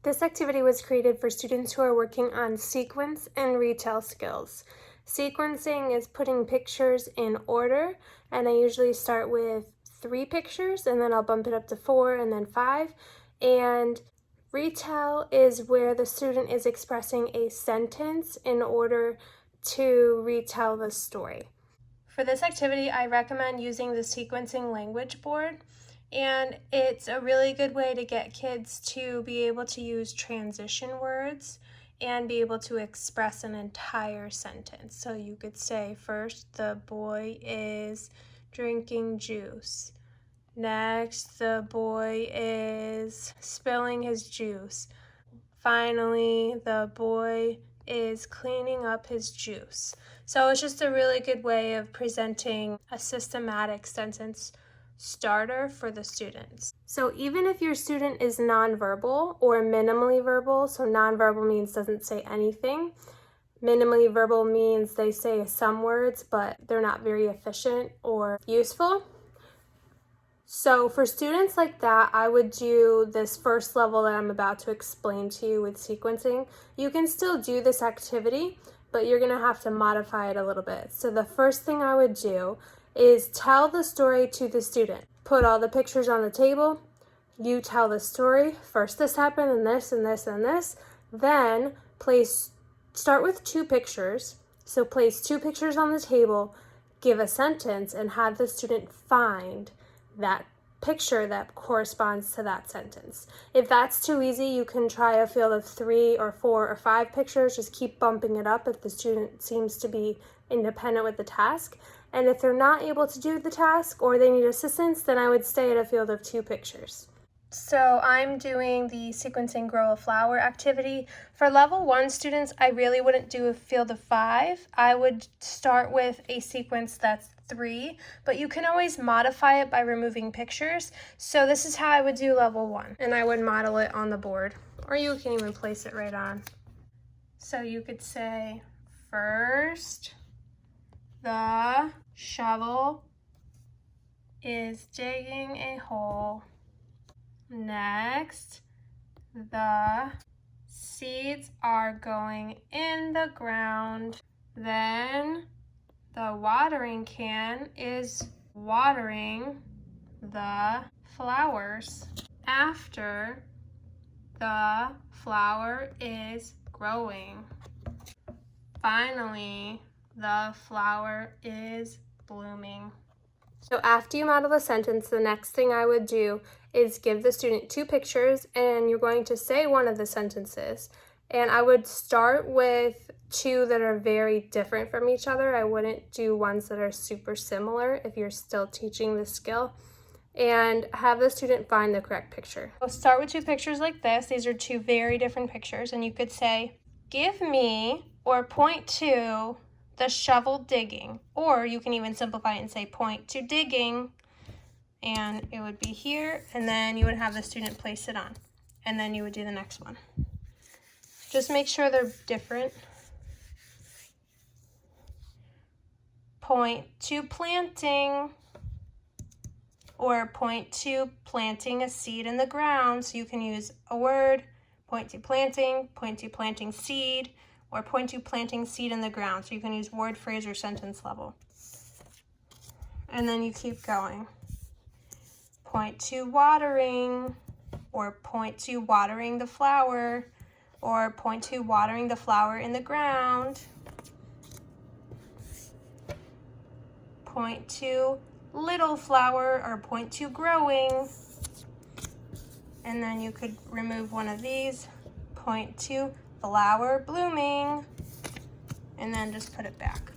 This activity was created for students who are working on sequence and retell skills. Sequencing is putting pictures in order, and I usually start with 3 pictures and then I'll bump it up to 4 and then 5. And retell is where the student is expressing a sentence in order to retell the story. For this activity, I recommend using the sequencing language board. And it's a really good way to get kids to be able to use transition words and be able to express an entire sentence. So you could say, first, the boy is drinking juice. Next, the boy is spilling his juice. Finally, the boy is cleaning up his juice. So it's just a really good way of presenting a systematic sentence starter for the students. So even if your student is nonverbal or minimally verbal, so nonverbal means doesn't say anything, minimally verbal means they say some words but they're not very efficient or useful. So for students like that, I would do this first level that I'm about to explain to you with sequencing. You can still do this activity, but you're gonna have to modify it a little bit. So the first thing I would do is tell the story to the student. Put all the pictures on the table. You tell the story. First this happened and this and this and this. Then start with 2 pictures. So place 2 pictures on the table, give a sentence, and have the student find that picture that corresponds to that sentence. If that's too easy, you can try a field of 3 or 4 or 5 pictures. Just keep bumping it up if the student seems to be independent with the task. And if they're not able to do the task or they need assistance, then I would stay at a field of 2 pictures. So I'm doing the sequencing grow a flower activity. For level 1 students, I really wouldn't do a field of 5. I would start with a sequence that's 3, but you can always modify it by removing pictures. So this is how I would do level 1, and I would model it on the board, or you can even place it right on. So you could say, first, the shovel is digging a hole. Next, the seeds are going in the ground. Then the watering can is watering the flowers. After, the flower is growing. Finally, the flower is blooming. So after you model the sentence, the next thing I would do is give the student 2 pictures and you're going to say one of the sentences. And I would start with 2 that are very different from each other. I wouldn't do ones that are super similar if you're still teaching the skill. And have the student find the correct picture. We'll start with 2 pictures like this. These are 2 very different pictures, and you could say, give me or point to the shovel digging, or you can even simplify it and say point to digging, and it would be here, and then you would have the student place it on, and then you would do the next one. Just make sure they're different. Point to planting, or point to planting a seed in the ground. So you can use a word, point to planting seed, or point to planting seed in the ground. So you can use word, phrase, or sentence level. And then you keep going. Point to watering, or point to watering the flower, or point to watering the flower in the ground. Point to little flower, or point to growing. And then you could remove one of these, point to flower blooming, and then just put it back.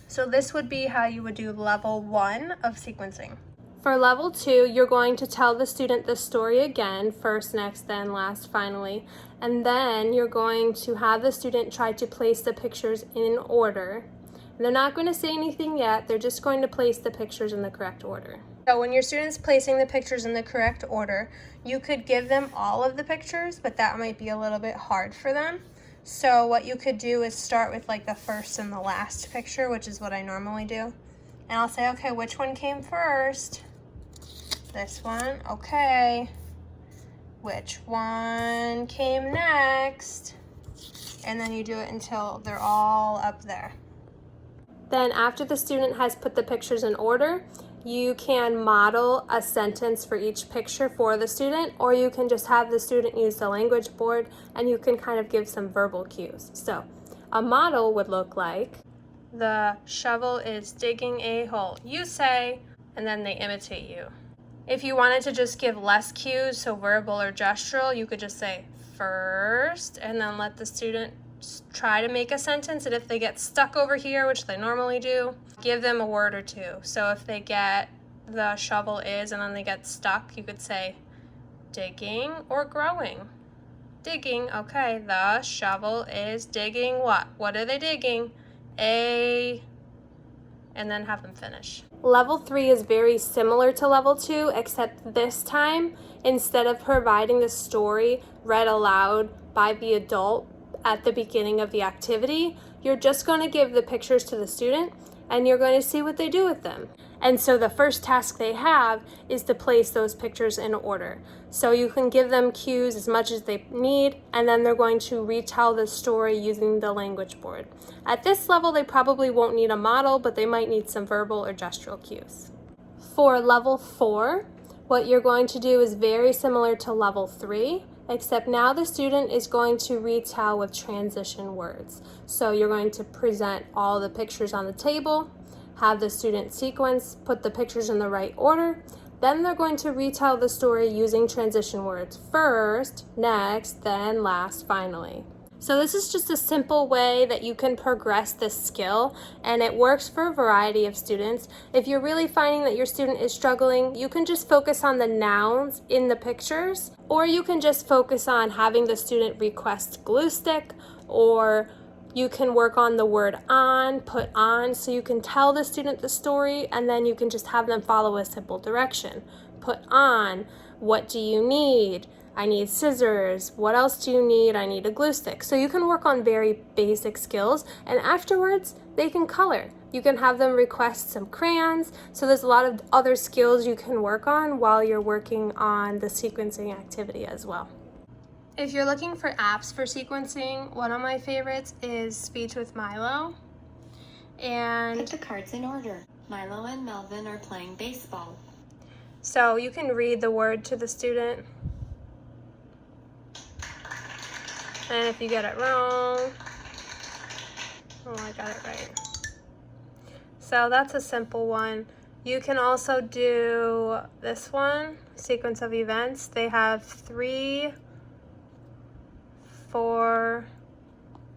So this would be how you would do level 1 of sequencing. For level 2, you're going to tell the student the story again, first, next, then, last, finally, and then you're going to have the student try to place the pictures in order. They're not going to say anything yet, they're just going to place the pictures in the correct order. So when your student's placing the pictures in the correct order, you could give them all of the pictures, but that might be a little bit hard for them. So what you could do is start with like the first and the last picture, which is what I normally do. And I'll say, okay, which one came first? This one, okay. which one came next, and then you do it until they're all up there. Then after the student has put the pictures in order, you can model a sentence for each picture for the student, or you can just have the student use the language board and you can kind of give some verbal cues. So a model would look like, the shovel is digging a hole. You say, and then they imitate you. If you wanted to just give less cues, so verbal or gestural, you could just say first, and then let the student try to make a sentence, and if they get stuck over here, which they normally do, give them a word or two. So if they get the shovel is and then they get stuck, you could say digging or growing. Digging, okay, the shovel is digging what? What are they digging? And then have them finish. Level 3 is very similar to level 2, except this time, instead of providing the story read aloud by the adult at the beginning of the activity, you're just going to give the pictures to the student and you're going to see what they do with them. And so the first task they have is to place those pictures in order. So you can give them cues as much as they need, and then they're going to retell the story using the language board. At this level, they probably won't need a model, but they might need some verbal or gestural cues. For level 4, what you're going to do is very similar to level 3, except now the student is going to retell with transition words. So you're going to present all the pictures on the table, have the student sequence, put the pictures in the right order, then they're going to retell the story using transition words. First, next, then last, finally. So this is just a simple way that you can progress this skill, and it works for a variety of students. If you're really finding that your student is struggling, you can just focus on the nouns in the pictures, or you can just focus on having the student request glue stick, or you can work on the word on, put on, so you can tell the student the story and then you can just have them follow a simple direction. Put on, what do you need? I need scissors. What else do you need? I need a glue stick. So you can work on very basic skills, and afterwards they can color. You can have them request some crayons. So there's a lot of other skills you can work on while you're working on the sequencing activity as well. If you're looking for apps for sequencing, one of my favorites is Speech with Milo. And put the cards in order. Milo and Melvin are playing baseball. So you can read the word to the student. And if you get it wrong, oh, I got it right. So that's a simple one. You can also do this one, sequence of events. They have 3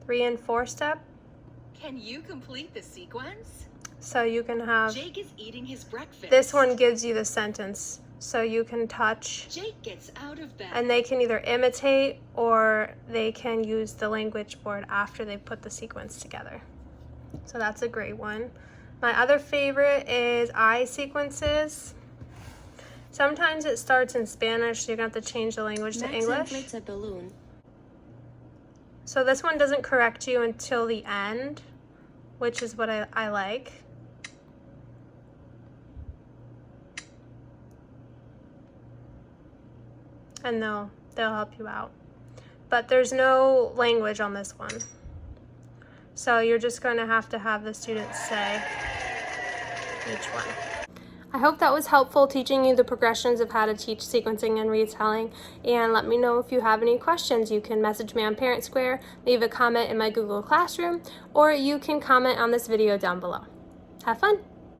and 4 step. Can you complete the sequence? So you can have, Jake is eating his breakfast. This one gives you the sentence. So you can touch, Jake gets out of bed. And they can either imitate or they can use the language board after they put the sequence together. So that's a great one. My other favorite is eye sequences. Sometimes it starts in Spanish, so you're going to have to change the language to English. Inflates a balloon. So this one doesn't correct you until the end, which is what I like. And they'll help you out. But there's no language on this one. So you're just going to have the students say each one. I hope that was helpful teaching you the progressions of how to teach sequencing and retelling. And let me know if you have any questions. You can message me on Parent Square, leave a comment in my Google Classroom, or you can comment on this video down below. Have fun!